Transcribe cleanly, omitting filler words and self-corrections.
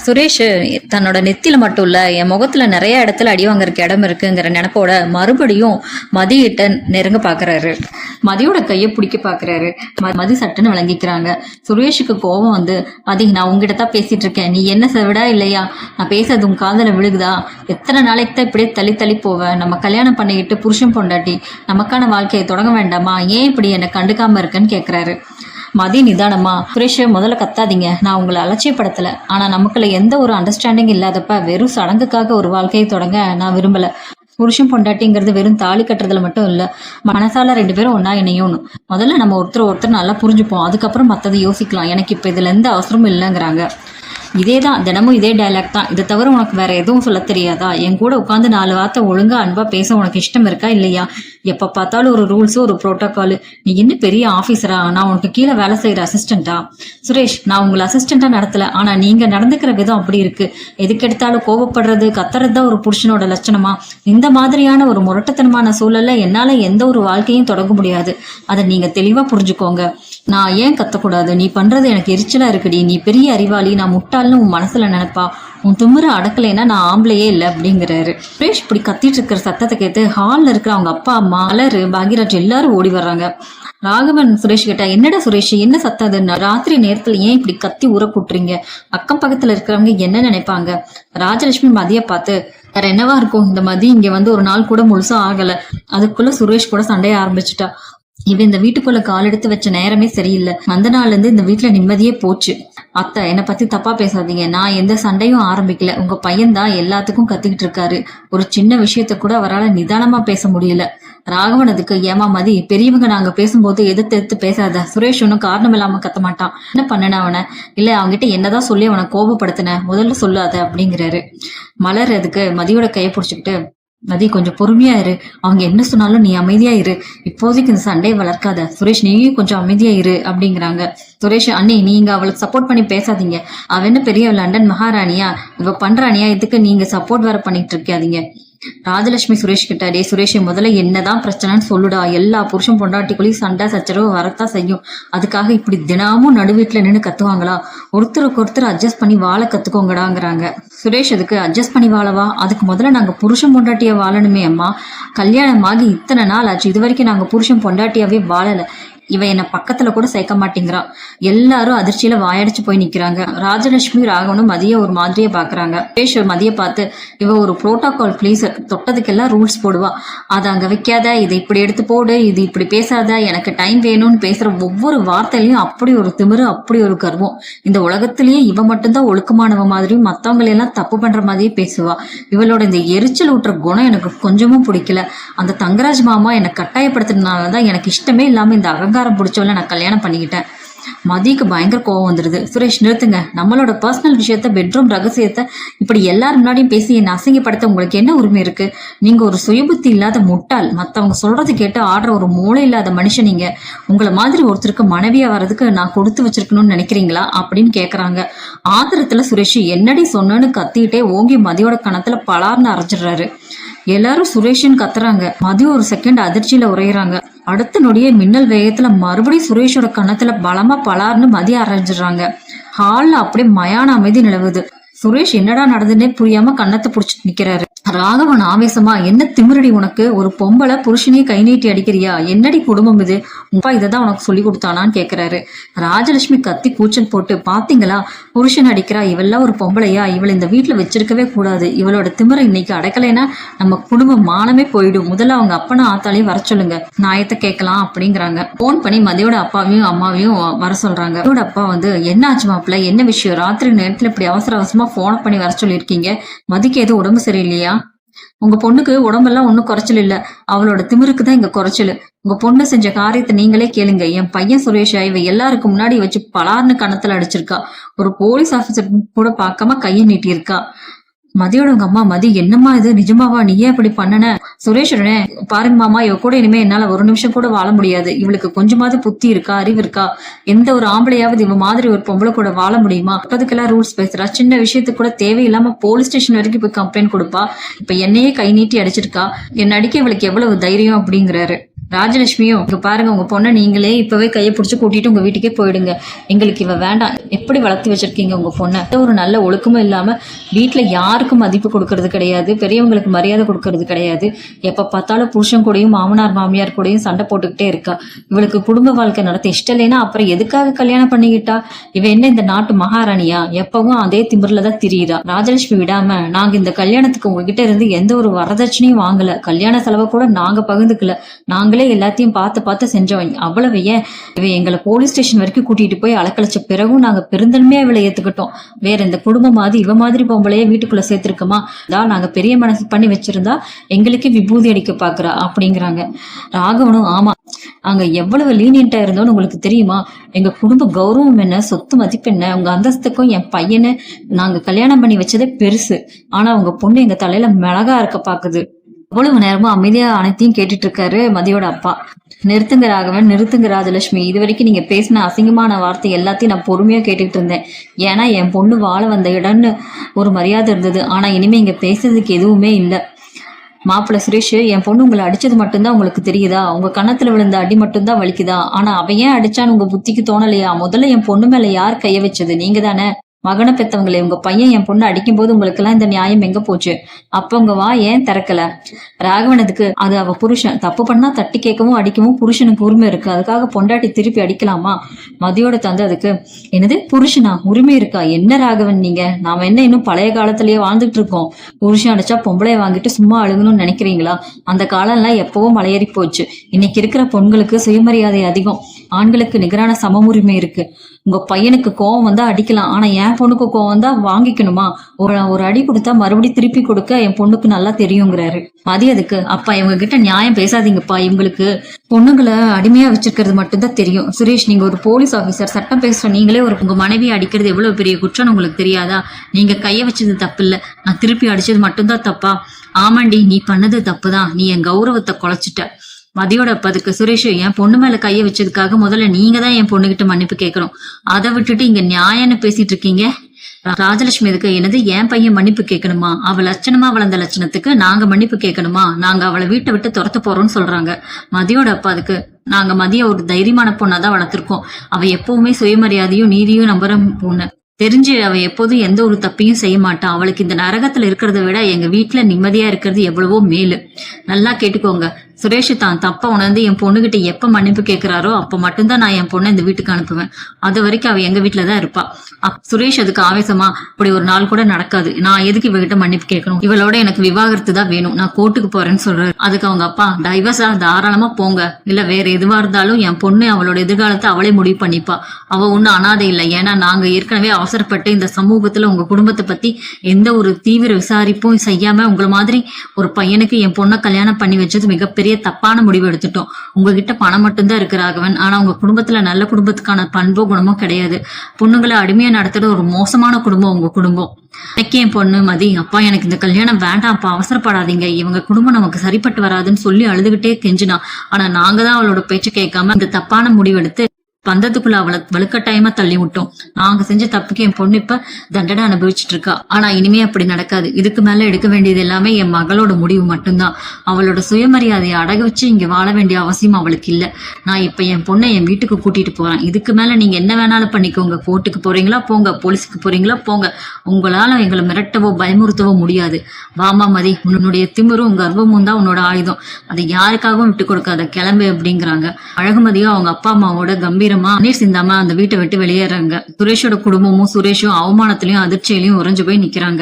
சுரேஷ் தன்னோட நெத்தியில மட்டும் இல்ல என் முகத்துல நிறைய இடத்துல அடி வாங்கறதுக்கு இடம் இருக்குங்கிற நினைப்போட மறுபடியும் மதியிட்ட நெருங்க பாக்குறாரு. மதியோட கையை பிடிக்க பாக்குறாரு. மதி சட்டுன்னு விளங்கிக்கிறாங்க. சுரேஷுக்கு கோபம் வந்து, மதி நான் உங்ககிட்ட தான் பேசிட்டு இருக்கேன், நீ என்ன விடா இல்லையா? நான் பேசுறது உன் காதல விழுகுதா? எத்தனை நாளைக்கு தான் இப்படியே தள்ளி தள்ளி போவேன்? நம்ம கல்யாணம் பண்ணிக்கிட்டு புருஷன் பொண்டாட்டி நமக்கான வாழ்க்கையை தொடங்க வேண்டாமா? ஏன் இப்படி என்னை கண்டுக்காம இருக்குன்னு கேக்குறாரு. மதி நிதானமா, சுரேஷ் முதல்ல கத்தாதீங்க, நான் உங்களை அலட்சியப்படுத்தல. ஆனா நமக்குள்ள எந்த ஒரு அண்டர்ஸ்டாண்டிங் இல்லாதப்ப வெறும் சடங்குக்காக ஒரு வாழ்க்கையை தொடங்க நான் விரும்பல. புருஷன் பொண்டாட்டிங்கிறது வெறும் தாலி கட்டுறதுல மட்டும் இல்ல, மனசால 2 பேரும் ஒன்னா இணையணும். முதல்ல நம்ம ஒருத்தர் நல்லா புரிஞ்சுப்போம், அதுக்கப்புறம் மத்ததை யோசிக்கலாம். எனக்கு இப்ப இதுல எந்த அவசரமும் இல்லைங்கிறாங்க. இதேதான் தினமும் இதே டைலாக் தான், இதை தவிர உனக்கு வேற எதுவும் சொல்ல தெரியாதா? என் கூட உட்காந்து 4 வார்த்தை ஒழுங்கா அன்பா பேச உனக்கு இஷ்டம் இருக்கா இல்லையா? எப்ப பார்த்தாலும் ஒரு ரூல்ஸ் ஒரு புரோட்டோகால். நீ இன்னும் பெரிய ஆபீசரா? நான் உனக்கு கீழே வேலை செய்யற அசிஸ்டண்டா? சுரேஷ், நான் உங்களை அசிஸ்டண்டா நடத்தல, ஆனா நீங்க நடந்துக்கிற விதம் அப்படி இருக்கு. எதுக்கு எடுத்தாலும் கோபப்படுறது கத்துறது தான் ஒரு புருஷனோட லட்சணமா? இந்த மாதிரியான ஒரு முரட்டத்தனமான சூழல்ல என்னால எந்த ஒரு வாழ்க்கையும் தொடங்க முடியாது. அதை நீங்க தெளிவா புரிஞ்சுக்கோங்க. நான் ஏன் கத்தக்கூடாது? நீ பண்றது எனக்கு எரிச்சலா இருக்குடி. நீ பெரிய அறிவாளி, நான் முட்டாள்னு உன் மனசுல நினைப்பா. உன் திமிர அடக்கலைன்னா நான் ஆம்பளையே இல்லை அப்படிங்கிறாரு. சுரேஷ் இப்படி கத்திட்டு இருக்கிற சத்தத்தை கேட்டு ஹால்ல இருக்கிற அவங்க அப்பா அம்மா மலரு பாகியராஜ் எல்லாரும் ஓடி வர்றாங்க. ராகவன் சுரேஷ் கேட்டா, என்னடா சுரேஷ், என்ன சத்தம் அது? ராத்திரி நேரத்துல ஏன் இப்படி கத்தி ஊற கூட்டுறீங்க? அக்கம் பக்கத்துல இருக்கிறவங்க என்ன நினைப்பாங்க? ராஜலட்சுமி மதிய பார்த்து, வேற என்னவா இருக்கும், இந்த மதி இங்க வந்து ஒரு நாள் கூட முழுசா ஆகல, அதுக்குள்ள சுரேஷ் கூட சண்டைய ஆரம்பிச்சுட்டா. இவன் இந்த வீட்டுக்குள்ள கால் எடுத்து வச்ச நேரமே சரியில்லை. அந்த நாள்ல இருந்து இந்த வீட்டுல நிம்மதியே போச்சு. அத்தை, என்னை பத்தி தப்பா பேசாதீங்க, நான் எந்த சண்டையும் ஆரம்பிக்கல. உங்க பையன் தான் எல்லாத்துக்கும் கத்திக்கிட்டு இருக்காரு. ஒரு சின்ன விஷயத்த கூட அவரால் நிதானமா பேச முடியல. ராகவன் அதுக்கு, ஏமா மதி, பெரியவங்க நாங்க பேசும்போது எதிர்த்து பேசாத. சுரேஷ் ஒன்னும் காரணம் இல்லாம கத்த மாட்டான். என்ன பண்ணன அவனை? இல்ல அவன்கிட்ட என்னதான் சொல்லி அவனை கோபப்படுத்தின? முதல்ல சொல்லாத அப்படிங்கிறாரு. மலர் அதுக்கு மதியோட கையை பிடிச்சுக்கிட்டு, மதி கொஞ்சம் பொறுமையா இரு, அவங்க என்ன சொன்னாலும் நீ அமைதியா இரு, இப்போதைக்கு இந்த சண்டையை வளர்க்காத. சுரேஷ், நீயும் கொஞ்சம் அமைதியா இரு அப்படிங்கிறாங்க. சுரேஷ், அண்ணி நீங்க அவளுக்கு சப்போர்ட் பண்ணி பேசாதீங்க. அவ என்ன பெரிய லண்டன் மகாராணியா? இவ பண்றானியா? இதுக்கு நீங்க சப்போர்ட் வேற பண்ணிட்டு இருக்காதீங்க. ராஜலட்சுமி சுரேஷ் கிட்ட, டே சுரேஷ், முதல்ல என்னதான் பிரச்சனைன்னு சொல்லுடா. எல்லா புருஷன் பொண்டாட்டிக்குள்ளேயும் சண்டை சச்சரவு வரத்தான் செய்யும். அதுக்காக இப்படி தினமும் நடுவீட்டுல நின்று கத்துவாங்களா? ஒருத்தருக்கு ஒருத்தர் அட்ஜஸ்ட் பண்ணி வாழ கத்துக்கோங்கடாங்கிறாங்க. சுரேஷ் அதுக்கு, அட்ஜஸ்ட் பண்ணி வாழவா? அதுக்கு முதல்ல நாங்க புருஷன் பொண்டாட்டியா வாழணுமே அம்மா. கல்யாணமாகி இத்தனை நாள் ஆச்சு, இது வரைக்கும் நாங்க புருஷன் பொண்டாட்டியாவே வாழல. இவ என்ன பக்கத்துல கூட சேர்க்க மாட்டேங்கிறா. எல்லாரும் அதிர்ச்சியில வாயடிச்சு போய் நிக்கிறாங்க. ராஜலட்சுமி ராகவனும் மதிய ஒரு மாதிரியே பாக்குறாங்க. சுரேஷ் மதிய பார்த்து, இவ ஒரு புரோட்டோகால் ப்ளீஸ், தொட்டதுக்கெல்லாம் ரூல்ஸ் போடுவா. அதை அங்க வைக்காத, இதை இப்படி எடுத்து போடு, இது இப்படி பேசாத, எனக்கு டைம் வேணும்னு பேசுற ஒவ்வொரு வார்த்தையிலையும் அப்படி ஒரு திமிரு, அப்படி ஒரு கர்வம். இந்த உலகத்திலேயே இவ மட்டும்தான் ஒழுக்கமானவ மாதிரியும் மத்தவங்களையெல்லாம் தப்பு பண்ற மாதிரியே பேசுவா. இவளோட இந்த எரிச்சல் ஊட்டுற குணம் எனக்கு கொஞ்சமும் பிடிக்கல. அந்த தங்கராஜ் மாமா என்னை கட்டாயப்படுத்துறதுனாலதான் எனக்கு இஷ்டமே இல்லாம இந்த அகங்காரம் பிடிச்சவள நான் கல்யாணம் பண்ணிக்கிட்டேன். மதிக்கு பயங்கர கோவம் வந்துருது. சுரேஷ், நிறுத்துங்க, நம்மளோட பர்சனல் விஷயத்த, பெட்ரூம் ரகசியத்தை இப்படி எல்லாரும் முன்னாடியும் பேசி என்ன அசிங்கப்படுத்த உங்களுக்கு என்ன உரிமை இருக்கு? நீங்க ஒரு சுயபுத்தி இல்லாத முட்டாள், மத்தவங்க சொல்றது கேட்டு ஆடுற ஒரு மூளை இல்லாத மனுஷன். நீங்க உங்களை மாதிரி ஒருத்தருக்கு மனைவியா வர்றதுக்கு நான் கொடுத்து வச்சிருக்கணும்னு நினைக்கிறீங்களா அப்படின்னு கேக்குறாங்க. ஆத்திரத்துல சுரேஷ் என்னடி சொன்னு கத்திக்கிட்டே ஓங்கி மதியோட கணத்துல பலார்னு அரைச்சிடுறாரு. எல்லாரும் சுரேஷன் கத்துறாங்க. மதி ஒரு செகண்ட் அதிர்ச்சியில உரையிறாங்க. அடுத்த நொடியே மின்னல் வேகத்துல மறுபடியும் சுரேஷோட கணத்துல பலமா பலார்னு மதி அரைஞ்சிடுறாங்க. ஹால்ல அப்படியே மயான அமைதி நிலவுது. சுரேஷ் என்னடா நடந்துன்னே புரியாம கண்ணத்தை புடிச்சிட்டு நிக்கிறாரு. ராகவன் ஆவேசமா, என்ன திமிரடி உனக்கு? ஒரு பொம்பளை புருஷனையே கை நீட்டி அடிக்கிறியா? என்னடி குடும்பம் இது? உப்பா இதைதான் உனக்கு சொல்லி கொடுத்தானான்னு கேக்குறாரு. ராஜலட்சுமி கத்தி கூச்சல் போட்டு, பாத்தீங்களா, புருஷன் அடிக்கிறா, இவெல்லாம் ஒரு பொம்பளையா? இவளை இந்த வீட்டுல வச்சிருக்கவே கூடாது. இவளோட திமிரை இன்னைக்கு அடக்கலைன்னா நம்ம குடும்பம் மானமே போயிடும். முதல்ல அவங்க அப்பனா ஆத்தாலையும் வர சொல்லுங்க, நாயத்தை கேட்கலாம் அப்படிங்கிறாங்க. போன் பண்ணி மதியோட அப்பாவையும் அம்மாவையும் வர சொல்றாங்க. மதியோட அப்பா வந்து, என்ன ஆச்சு மாப்பிள்ள, என்ன விஷயம்? ராத்திரி நேரத்துல இப்படி அவசர அவசரமா போன் பண்ணி வர சொல்லியிருக்கீங்க. மதிக்கு எதுவும் உடம்பு சரியில்லையா? உங்க பொண்ணுக்கு உடம்பெல்லாம் ஒன்னும் குறைச்சல் இல்ல, அவளோட திமிருக்கு தான் இங்க குறைச்சல். உங்க பொண்ணு செஞ்ச காரியத்தை நீங்களே கேளுங்க. என் பையன் சுரேஷ் இவ எல்லாருக்கும் முன்னாடி வச்சு பலார்னு கணத்துல அடிச்சிருக்கா. ஒரு போலீஸ் ஆபீசர் கூட பார்க்காம கையை நீட்டி இருக்கா. மதியோட உங்க அம்மா, மதி என்னம்மா இது, நிஜமாவா? நீ ஏன் இப்படி பண்ணன? சுரேஷுடனே, பாருங்க மாமா, இவ கூட இனிமே என்னால ஒரு நிமிஷம் கூட வாழ முடியாது. இவளுக்கு கொஞ்சமாவது புத்தி இருக்கா, அறிவு இருக்கா? எந்த ஒரு ஆம்பளையாவது இவ மாதிரி ஒரு பொம்பளை கூட வாழ முடியுமா? அப்பதுக்கெல்லாம் ரூல்ஸ் பேசுறா. சின்ன விஷயத்துக்கு கூட தேவையில்லாம போலீஸ் ஸ்டேஷன் வரைக்கும் போய் கம்ப்ளைண்ட் கொடுப்பா. இப்ப என்னையே கை நீட்டி அடிச்சிருக்கா. என்ன அடிக்க இவளுக்கு எவ்வளவு தைரியம் அப்படிங்கிறாரு. ராஜலட்சுமியும், இங்க பாருங்க, உங்க பொண்ணை நீங்களே இப்பவே கையை பிடிச்சி கூட்டிட்டு உங்க வீட்டுக்கே போயிடுங்க. எங்களுக்கு இவ வேண்டாம். எப்படி வளர்த்து வச்சிருக்கீங்க உங்க பொண்ணை? ஒரு நல்ல ஒழுக்கமும் இல்லாம வீட்டுல யாருக்கும் மதிப்பு கொடுக்கறது கிடையாது, பெரியவங்களுக்கு மரியாதை கொடுக்கறது கிடையாது. எப்ப பார்த்தாலும் புருஷன் கூடயும் மாமனார் மாமியார் கூடயும் சண்டை போட்டுக்கிட்டே இருக்கா. இவளுக்கு குடும்ப வாழ்க்கை நடத்த இஷ்டம் இல்லைன்னா அப்புறம் எதுக்காக கல்யாணம் பண்ணிக்கிட்டா? இவ என்ன இந்த நாட்டு மகாராணியா? எப்பவும் அதே திமிர்ல தான் திரியுறா. ராஜலட்சுமி விடாம, நாங்க இந்த கல்யாணத்துக்கு உங்ககிட்ட இருந்து எந்த ஒரு வரதட்சணையும் வாங்கல, கல்யாண செலவை கூட நாங்க பகிர்ந்துக்கல, நாங்களே எல்லாத்தையும் பார்த்து பார்த்து செஞ்சவங்க. அவ்வளவு ஏன் இவ எங்களை போலீஸ் ஸ்டேஷன் வரைக்கும் கூட்டிட்டு போய் அலக்கழிச்ச பிறகும் நாங்க பெருந்தன்மையா இவளை ஏத்துக்கிட்டோம். வேற இந்த குடும்பம் மாதிரி இவ மாதிரி பொம்பளையே வீட்டுக்குள்ள சேர்த்திருக்கோமா? தான் நாங்க பெரிய மனசு பண்ணி வச்சிருந்தா எங்களுக்கு விபூதி அடிக்க பாக்குறா அப்படிங்கிறாங்க. ராகவனும், ஆமா, அங்க எவ்வளவு லீனியன்ட்டா இருந்தோன்னு உங்களுக்கு தெரியுமா? எங்க குடும்ப கௌரவம் என்ன, சொத்து மதிப்பு என்ன, உங்க அந்தஸ்துக்கும் என் பையனை நாங்க கல்யாணம் பண்ணி வச்சதே பெருசு. ஆனா உங்க பொண்ணு எங்க தலையில மிளகா இருக்க பாக்குது. அவ்வளவு நேரமும் அமைதியா அனைத்தையும் கேட்டுட்டு இருக்காரு மதியோட அப்பா. நிறுத்துங்க ராகவன், நிறுத்துங்க ராஜலட்சுமி. இது வரைக்கும் நீங்க பேசின அசிங்கமான வார்த்தை எல்லாத்தையும் நான் பொறுமையா கேட்டுக்கிட்டு இருந்தேன். ஏன்னா என் பொண்ணு வாழ வந்த இடம்னு ஒரு மரியாதை இருந்தது. ஆனா இனிமே இங்க பேசுறதுக்கு எதுவுமே இல்லை. மாப்பிள்ள சுரேஷ், என் பொண்ணு உங்களை அடிச்சது மட்டும்தான் உங்களுக்கு தெரியுதா? உங்க கன்னத்துல விழுந்த அடி மட்டும்தான் வலிக்குதா? ஆனா அவ ஏன் அடிச்சான்னு உங்க புத்திக்கு தோணலையா? முதல்ல என் பொண்ணு மேல யார் கைய வச்சது? நீங்க தானே. மகனை பெத்தவங்களே, உங்க பையன் என் பொண்ணு அடிக்கும் போது உங்களுக்கு எல்லாம் இந்த நியாயம் எங்க போச்சு? அப்ப உங்க வா ஏன் திறக்கல? ராகவனதுக்கு அது அவ புருஷன், தப்பு பண்ணா தட்டி கேட்கவும் அடிக்கவும் புருஷனுக்கு உரிமை இருக்கு. அதுக்காக பொண்டாட்டி திருப்பி அடிக்கலாமா? மதியோட தந்து அதுக்கு, என்னது புருஷனா? உரிமை இருக்கா? என்ன ராகவன் நீங்க? நாம என்ன இன்னும் பழைய காலத்திலேயே வாழ்ந்துட்டு இருக்கோம்? புருஷன் அடிச்சா பொம்பளைய வாங்கிட்டு சும்மா அழுகணும்னு நினைக்கிறீங்களா? அந்த காலம் எல்லாம் எப்பவும் மலையேறி போச்சு. இன்னைக்கு இருக்கிற பெண்களுக்கு சுயமரியாதை அதிகம், ஆண்களுக்கு நிகரான சம உரிமை இருக்கு. உங்க பையனுக்கு கோவம் வந்தா அடிக்கலாம், ஆனா என் பொண்ணுக்கு கோவம் வந்தா வாங்கிக்கணுமா? ஒரு அடி கொடுத்தா மறுபடியும் திருப்பி கொடுக்க என் பொண்ணுக்கு நல்லா தெரியுங்கிறாரு. அதுக்கு, அப்பா இவங்க கிட்ட நியாயம் பேசாதீங்கப்பா, இவங்களுக்கு பொண்ணுங்களை அடிமையா வச்சிருக்கிறது மட்டும்தான் தெரியும். சுரேஷ், நீங்க ஒரு போலீஸ் ஆபீசர், சட்டம் பேசுற நீங்களே உங்க மனைவியை அடிக்கிறது எவ்வளவு பெரிய குற்றம் உங்களுக்கு தெரியாதா? நீங்க கைய வச்சது தப்பு இல்ல, நான் திருப்பி அடிச்சது மட்டும்தான் தப்பா? ஆமாண்டி, நீ பண்ணது தப்புதான், நீ என் கௌரவத்தை குலைச்சிட்ட. மதியோட அப்பதுக்கு, சுரேஷ், என் பொண்ணு மேல கைய வச்சதுக்காக முதல்ல நீங்க தான் என் பொண்ணுகிட்ட மன்னிப்பு கேட்கணும். அதை விட்டுட்டு இங்க நியாயம்னு பேசிட்டு இருக்கீங்க. ராஜலட்சுமி இதுக்கு, என்னது என் பையன் மன்னிப்பு கேட்கணுமா? அவ லட்சணமா வளர்ந்த லட்சணத்துக்கு நாங்க மன்னிப்பு கேட்கணுமா? நாங்க அவளை வீட்டை விட்டு துரத்த போறோம்னு சொல்றாங்க. மதியோட அப்பா அதுக்கு, நாங்க மதிய ஒரு தைரியமான பொண்ணாதான் வளர்த்திருக்கோம். அவ எப்பவுமே சுயமரியாதையும் நீதியும் நம்புற பொண்ணு. தெரிஞ்சு அவ எப்போதும் எந்த ஒரு தப்பையும் செய்ய மாட்டான். அவளுக்கு இந்த நரகத்துல இருக்கிறத விட எங்க வீட்டுல நிம்மதியா இருக்கிறது எவ்வளவோ மேலு. நல்லா கேட்டுக்கோங்க. சுரேஷ் தான் தப்ப உணர்ந்து என் பொண்ணுகிட்ட எப்ப மன்னிப்பு கேட்கிறாரோ அப்ப மட்டும்தான் நான் என் பொண்ணை இந்த வீட்டுக்கு அனுப்புவேன். அது வரைக்கும் அவ எங்க வீட்டுலதான் இருப்பா. சுரேஷ் அதுக்கு ஆவேசமா, அப்படி ஒரு நாள் கூட நடக்காது, நான் எதுக்கு இவகிட்ட மன்னிப்பு கேட்கணும்? இவளோட எனக்கு விவாகரத்து தான் வேணும், நான் கோர்ட்டுக்கு போறேன்னு சொல்றாரு. அதுக்கு அவங்க அப்பா, டைவர்ஸா தாராளமா போங்க, இல்ல வேற எதுவா இருந்தாலும் என் பொண்ணு அவளோட எதிர்காலத்தை அவளே முடிவு பண்ணிப்பா. அவ ஒன்னும் அனாதை இல்லை. ஏன்னா நாங்க ஏற்கனவே அவசரப்பட்டு இந்த சமூகத்துல உங்க குடும்பத்தை பத்தி எந்த ஒரு தீவிர விசாரிப்பும் செய்யாம உங்களை மாதிரி ஒரு பையனுக்கு என் பொண்ணை கல்யாணம் பண்ணி வச்சது மிகப்பெரிய தப்பான முடிவு எடுத்துட்டோம். உங்ககிட்ட பணம் மட்டும்தான் இருக்கு ராகவன், ஆனா உங்க குடும்பத்துல நல்ல குடும்பத்துக்கான பண்போ குணமும் கிடையாது. பொண்ணுங்களை அடிமையா நடத்துற ஒரு மோசமான குடும்பம் உங்க குடும்பம். எனக்கு என் பொண்ணு மதி, அப்பா எனக்கு இந்த கல்யாணம் வேண்டாம்ப்பா, அவசரப்படாதீங்க, இவங்க குடும்பம் நமக்கு சரிப்பட்டு வராதுன்னு சொல்லி அழுதுகிட்டே கெஞ்சினா. ஆனா நாங்க தான் அவளோட பேச்ச கேட்காம இந்த தப்பான முடிவெடுத்து பந்தத்துக்குள்ள அவளை வலுக்கட்டாயமா தள்ளி விட்டோம். நாங்க செஞ்ச தப்புக்கு என் பொண்ணு இப்ப தண்டனை அனுபவிச்சுட்டு இருக்கா. ஆனா இனிமே அப்படி நடக்காது. இதுக்கு மேல எடுக்க வேண்டியது எல்லாமே என் மகளோட முடிவு மட்டும்தான். அவளோட சுயமரியாதையை அடகு வச்சு இங்க வாழ வேண்டிய அவசியம் அவளுக்கு இல்ல. நான் இப்ப என் பொண்ணை என் வீட்டுக்கு கூட்டிட்டு போறேன். இதுக்கு மேல நீங்க என்ன வேணாலும் பண்ணிக்கோங்க. கோர்ட்டுக்கு போறீங்களா போங்க, போலீஸுக்கு போறீங்களா போங்க, உங்களால எங்களை மிரட்டவோ பயமுறுத்தவோ முடியாது. வாமா மதி, உன்னுடைய திமிரும் கர்வமும் தான் உன்னோட ஆயுதம், அதை யாருக்காகவும் விட்டு கொடுக்காத, கிளம்பு அப்படிங்கிறாங்க. அழகுமதியும் அவங்க அப்பா அம்மாவோட கம்பீரமா நீர் சிந்தாம அந்த வீட்டை விட்டு வெளியேறாங்க. சுரேஷோட குடும்பமும் சுரேஷும் அவமானத்திலையும் அதிர்ச்சியிலையும் உறைஞ்சு போய் நிக்கிறாங்க.